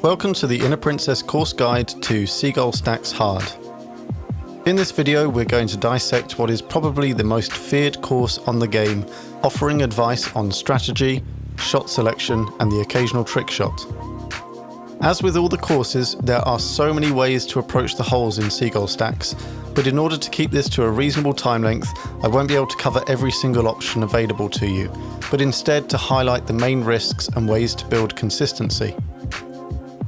Welcome to the InnerPrincess course guide to Seagull Stacks Hard. In this video we're going to dissect what is probably the most feared course on the game, offering advice on strategy, shot selection and the occasional trick shot. As with all the courses, there are so many ways to approach the holes in Seagull Stacks, but in order to keep this to a reasonable time length, I won't be able to cover every single option available to you, but instead to highlight the main risks and ways to build consistency.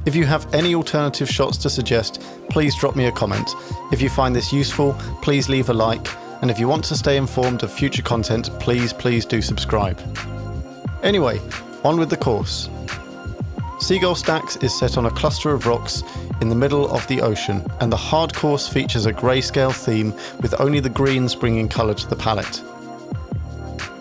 If you have any alternative shots to suggest, please drop me a comment. If you find this useful, please leave a like, and if you want to stay informed of future content, please do subscribe. Anyway, on with the course. Seagull Stacks is set on a cluster of rocks in the middle of the ocean, and the hard course features a grayscale theme with only the greens bringing colour to the palette.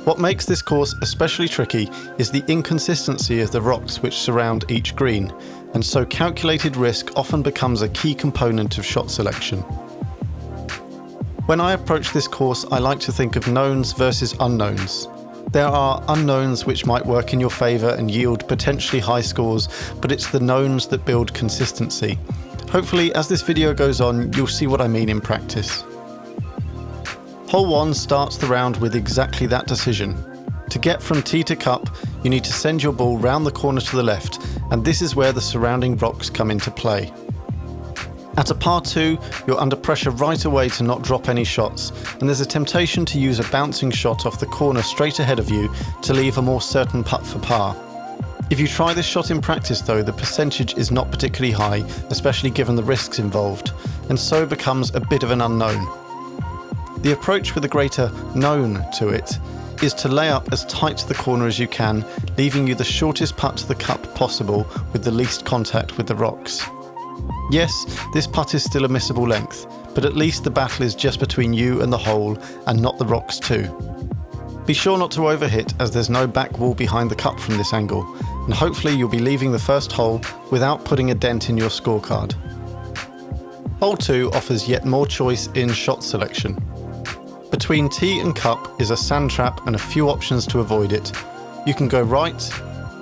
What makes this course especially tricky is the inconsistency of the rocks which surround each green, and so calculated risk often becomes a key component of shot selection. When I approach this course, I like to think of knowns versus unknowns. There are unknowns which might work in your favour and yield potentially high scores, but it's the knowns that build consistency. Hopefully, as this video goes on, you'll see what I mean in practice. Hole 1 starts the round with exactly that decision. To get from tee to cup, you need to send your ball round the corner to the left, and this is where the surrounding rocks come into play. At a par 2, you're under pressure right away to not drop any shots, and there's a temptation to use a bouncing shot off the corner straight ahead of you to leave a more certain putt for par. If you try this shot in practice though, the percentage is not particularly high, especially given the risks involved, and so becomes a bit of an unknown. The approach with a greater known to it is to lay up as tight to the corner as you can, leaving you the shortest putt to the cup possible with the least contact with the rocks. Yes, this putt is still a missable length, but at least the battle is just between you and the hole and not the rocks too. Be sure not to overhit, as there's no back wall behind the cup from this angle, and hopefully you'll be leaving the first hole without putting a dent in your scorecard. Hole 2 offers yet more choice in shot selection. Between tee and cup is a sand trap and a few options to avoid it. You can go right,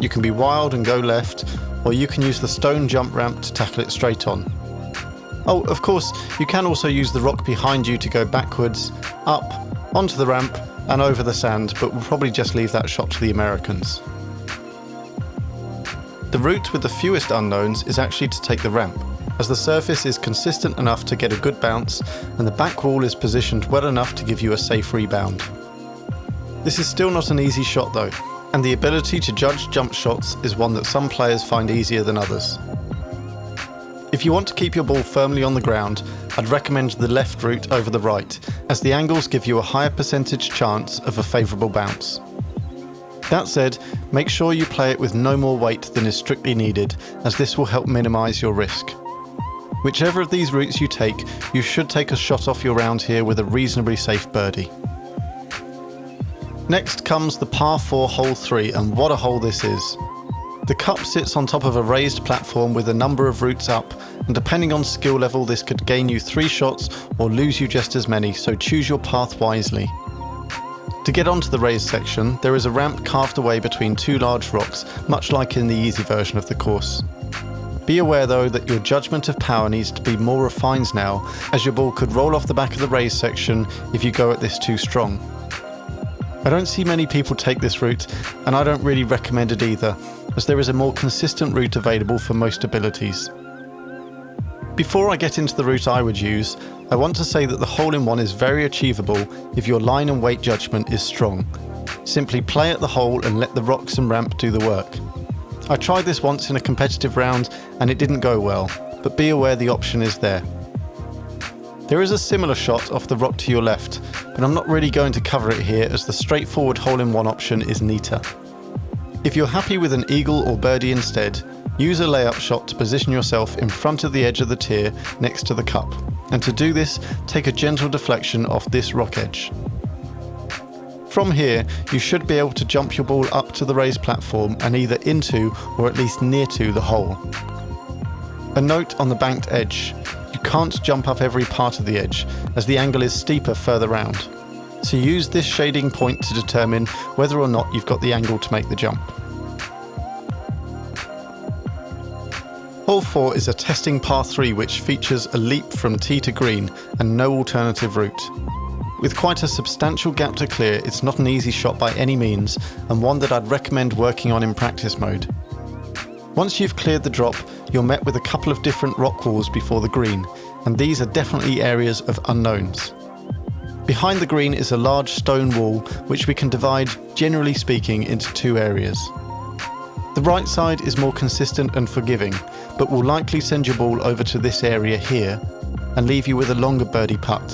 you can be wild and go left, or you can use the stone jump ramp to tackle it straight on. Oh, of course, you can also use the rock behind you to go backwards, up, onto the ramp and over the sand, but we'll probably just leave that shot to the Americans. The route with the fewest unknowns is actually to take the ramp, as the surface is consistent enough to get a good bounce and the back wall is positioned well enough to give you a safe rebound. This is still not an easy shot though, and the ability to judge jump shots is one that some players find easier than others. If you want to keep your ball firmly on the ground, I'd recommend the left route over the right, as the angles give you a higher percentage chance of a favourable bounce. That said, make sure you play it with no more weight than is strictly needed, as this will help minimise your risk. Whichever of these routes you take, you should take a shot off your round here with a reasonably safe birdie. Next comes the par 4 hole 3, and what a hole this is. The cup sits on top of a raised platform with a number of routes up, and depending on skill level this could gain you 3 shots or lose you just as many, so choose your path wisely. To get onto the raised section, there is a ramp carved away between 2 large rocks, much like in the easy version of the course. Be aware though that your judgment of power needs to be more refined now, as your ball could roll off the back of the raised section if you go at this too strong. I don't see many people take this route, and I don't really recommend it either, as there is a more consistent route available for most abilities. Before I get into the route I would use, I want to say that the hole-in-one is very achievable if your line and weight judgment is strong. Simply play at the hole and let the rocks and ramp do the work. I tried this once in a competitive round and it didn't go well, but be aware the option is there. There is a similar shot off the rock to your left, but I'm not really going to cover it here as the straightforward hole-in-one option is neater. If you're happy with an eagle or birdie instead, use a layup shot to position yourself in front of the edge of the tier next to the cup, and to do this, take a gentle deflection off this rock edge. From here, you should be able to jump your ball up to the raised platform and either into or at least near to the hole. A note on the banked edge: you can't jump up every part of the edge, as the angle is steeper further round. So use this shading point to determine whether or not you've got the angle to make the jump. Hole 4 is a testing par 3 which features a leap from tee to green and no alternative route. With quite a substantial gap to clear, it's not an easy shot by any means, and one that I'd recommend working on in practice mode. Once you've cleared the drop, you're met with a couple of different rock walls before the green, and these are definitely areas of unknowns. Behind the green is a large stone wall which we can divide, generally speaking, into two areas. The right side is more consistent and forgiving, but will likely send your ball over to this area here and leave you with a longer birdie putt.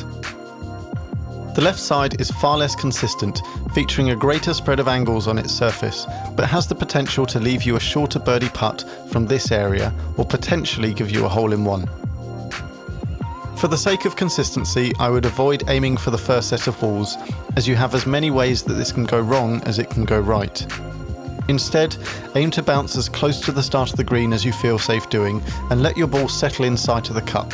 The left side is far less consistent, featuring a greater spread of angles on its surface, but has the potential to leave you a shorter birdie putt from this area or potentially give you a hole-in-one. For the sake of consistency, I would avoid aiming for the first set of walls, as you have as many ways that this can go wrong as it can go right. Instead, aim to bounce as close to the start of the green as you feel safe doing, and let your ball settle in sight of the cup.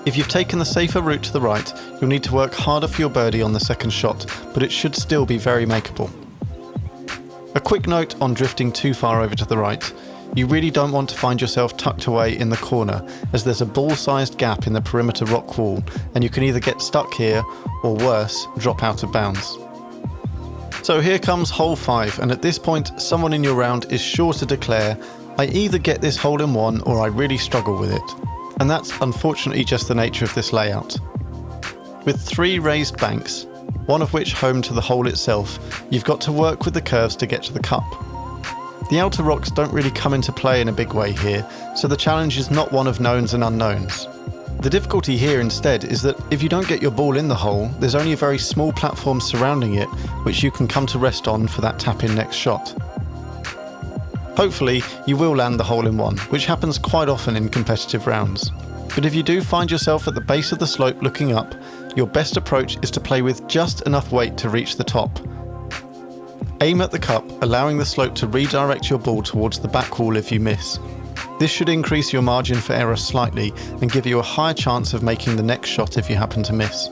If you've taken the safer route to the right, you'll need to work harder for your birdie on the second shot, but it should still be very makeable. A quick note on drifting too far over to the right. You really don't want to find yourself tucked away in the corner, as there's a ball-sized gap in the perimeter rock wall, and you can either get stuck here, or worse, drop out of bounds. So here comes hole 5, and at this point, someone in your round is sure to declare, I either get this hole-in-one or I really struggle with it. And that's unfortunately just the nature of this layout. With 3 raised banks, one of which home to the hole itself, you've got to work with the curves to get to the cup. The outer rocks don't really come into play in a big way here, so the challenge is not one of knowns and unknowns. The difficulty here instead is that if you don't get your ball in the hole, there's only a very small platform surrounding it which you can come to rest on for that tap-in next shot. Hopefully, you will land the hole-in-one, which happens quite often in competitive rounds. But if you do find yourself at the base of the slope looking up, your best approach is to play with just enough weight to reach the top. Aim at the cup, allowing the slope to redirect your ball towards the back wall if you miss. This should increase your margin for error slightly and give you a higher chance of making the next shot if you happen to miss.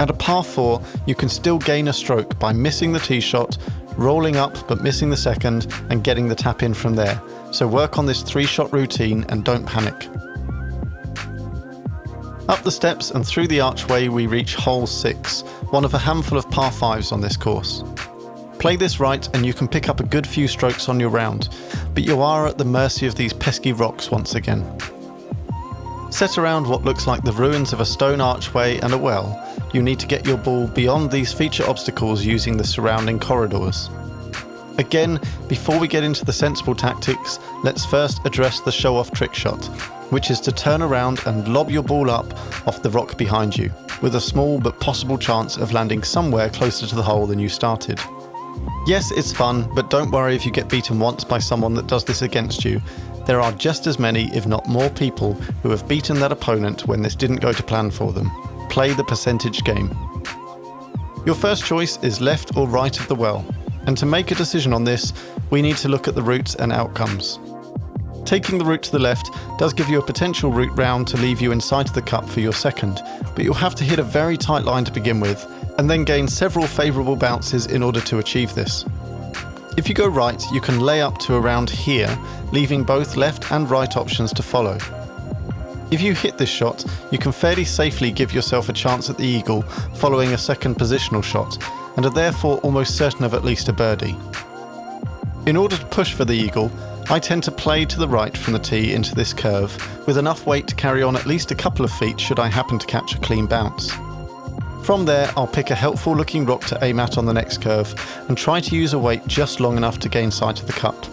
At a par 4, you can still gain a stroke by missing the tee shot, rolling up but missing the second, and getting the tap in from there. So work on this 3-shot routine and don't panic. Up the steps and through the archway we reach hole 6, one of a handful of par 5s on this course. Play this right and you can pick up a good few strokes on your round, but you are at the mercy of these pesky rocks once again. Set around what looks like the ruins of a stone archway and a well, you need to get your ball beyond these feature obstacles using the surrounding corridors. Again, before we get into the sensible tactics, let's first address the show-off trick shot, which is to turn around and lob your ball up off the rock behind you, with a small but possible chance of landing somewhere closer to the hole than you started. Yes, it's fun, but don't worry if you get beaten once by someone that does this against you. There are just as many, if not more people, who have beaten that opponent when this didn't go to plan for them. Play the percentage game. Your first choice is left or right of the well, and to make a decision on this, we need to look at the routes and outcomes. Taking the route to the left does give you a potential route round to leave you in sight of the cup for your second, but you'll have to hit a very tight line to begin with, and then gain several favourable bounces in order to achieve this. If you go right, you can lay up to around here, leaving both left and right options to follow. If you hit this shot, you can fairly safely give yourself a chance at the eagle following a second positional shot, and are therefore almost certain of at least a birdie. In order to push for the eagle, I tend to play to the right from the tee into this curve, with enough weight to carry on at least a couple of feet should I happen to catch a clean bounce. From there, I'll pick a helpful looking rock to aim at on the next curve, and try to use a weight just long enough to gain sight of the cup.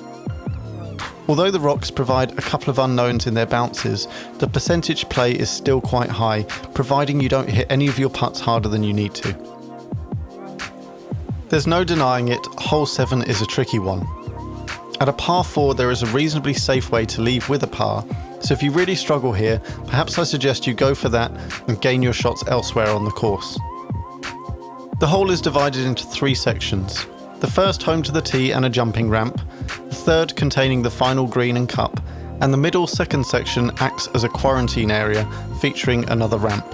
Although the rocks provide a couple of unknowns in their bounces, the percentage play is still quite high, providing you don't hit any of your putts harder than you need to. There's no denying it, hole 7 is a tricky one. At a par 4 there is a reasonably safe way to leave with a par, so if you really struggle here, perhaps I suggest you go for that and gain your shots elsewhere on the course. The hole is divided into 3 sections. The first home to the tee and a jumping ramp, the third containing the final green and cup, and the middle second section acts as a quarantine area featuring another ramp.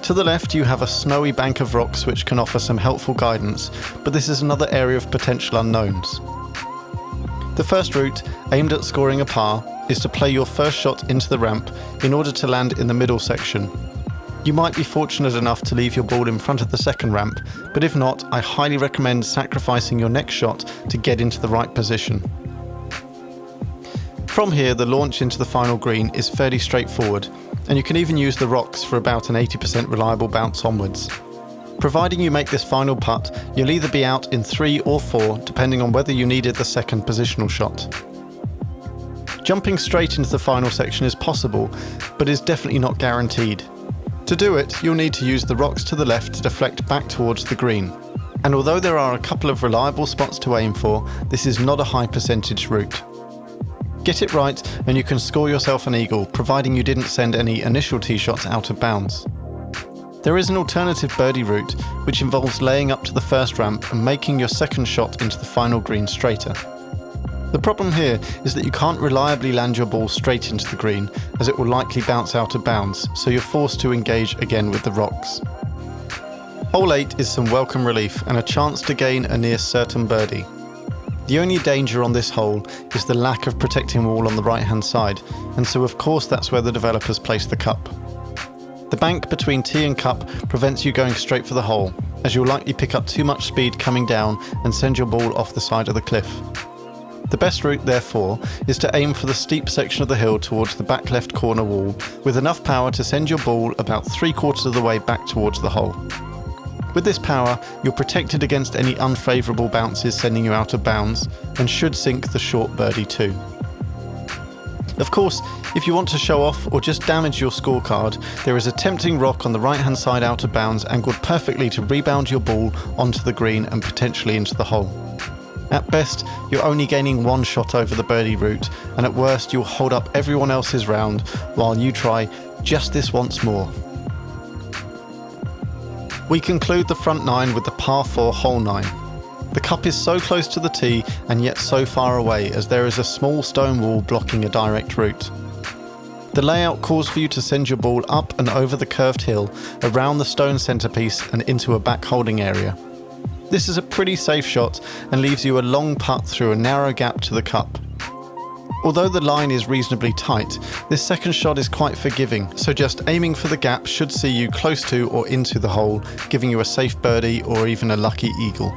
To the left you have a snowy bank of rocks which can offer some helpful guidance, but this is another area of potential unknowns. The first route, aimed at scoring a par, is to play your first shot into the ramp in order to land in the middle section. You might be fortunate enough to leave your ball in front of the second ramp, but if not, I highly recommend sacrificing your next shot to get into the right position. From here, the launch into the final green is fairly straightforward, and you can even use the rocks for about an 80% reliable bounce onwards. Providing you make this final putt, you'll either be out in 3 or 4, depending on whether you needed the second positional shot. Jumping straight into the final section is possible, but is definitely not guaranteed. To do it, you'll need to use the rocks to the left to deflect back towards the green. And although there are a couple of reliable spots to aim for, this is not a high percentage route. Get it right and you can score yourself an eagle, providing you didn't send any initial tee shots out of bounds. There is an alternative birdie route, which involves laying up to the first ramp and making your second shot into the final green straighter. The problem here is that you can't reliably land your ball straight into the green, as it will likely bounce out of bounds, so you're forced to engage again with the rocks. Hole 8 is some welcome relief and a chance to gain a near certain birdie. The only danger on this hole is the lack of protecting wall on the right hand side, and so of course that's where the developers place the cup. The bank between tee and cup prevents you going straight for the hole, as you'll likely pick up too much speed coming down and send your ball off the side of the cliff. The best route, therefore, is to aim for the steep section of the hill towards the back left corner wall, with enough power to send your ball about 3/4 of the way back towards the hole. With this power, you're protected against any unfavourable bounces sending you out of bounds, and should sink the short birdie too. Of course, if you want to show off or just damage your scorecard, there is a tempting rock on the right hand side out of bounds angled perfectly to rebound your ball onto the green and potentially into the hole. At best, you're only gaining 1 shot over the birdie route, and at worst you'll hold up everyone else's round while you try just this once more. We conclude the front 9 with the par 4 hole 9. The cup is so close to the tee and yet so far away, as there is a small stone wall blocking a direct route. The layout calls for you to send your ball up and over the curved hill, around the stone centrepiece and into a back holding area. This is a pretty safe shot and leaves you a long putt through a narrow gap to the cup. Although the line is reasonably tight, this second shot is quite forgiving, so just aiming for the gap should see you close to or into the hole, giving you a safe birdie or even a lucky eagle.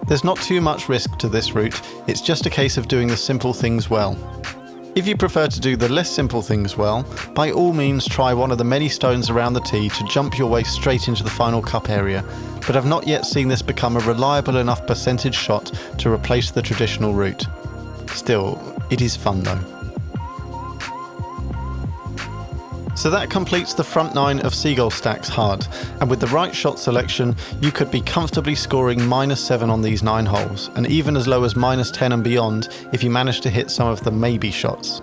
There's not too much risk to this route, it's just a case of doing the simple things well. If you prefer to do the less simple things well, by all means try one of the many stones around the tee to jump your way straight into the final cup area, but I've not yet seen this become a reliable enough percentage shot to replace the traditional route. Still, it is fun though. So that completes the front 9 of Seagull Stacks Hard, and with the right shot selection, you could be comfortably scoring -7 on these 9 holes, and even as low as -10 and beyond if you manage to hit some of the maybe shots.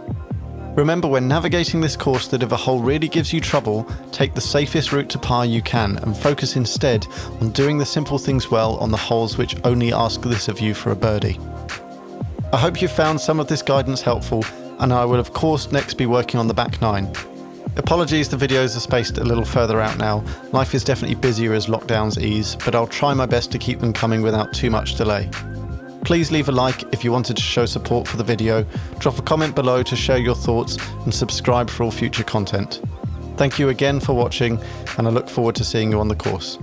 Remember, when navigating this course, that if a hole really gives you trouble, take the safest route to par you can and focus instead on doing the simple things well on the holes which only ask this of you for a birdie. I hope you found some of this guidance helpful, and I will of course next be working on the back 9. Apologies, the videos are spaced a little further out now. Life is definitely busier as lockdowns ease, but I'll try my best to keep them coming without too much delay. Please leave a like if you wanted to show support for the video, drop a comment below to share your thoughts, and subscribe for all future content. Thank you again for watching, and I look forward to seeing you on the course.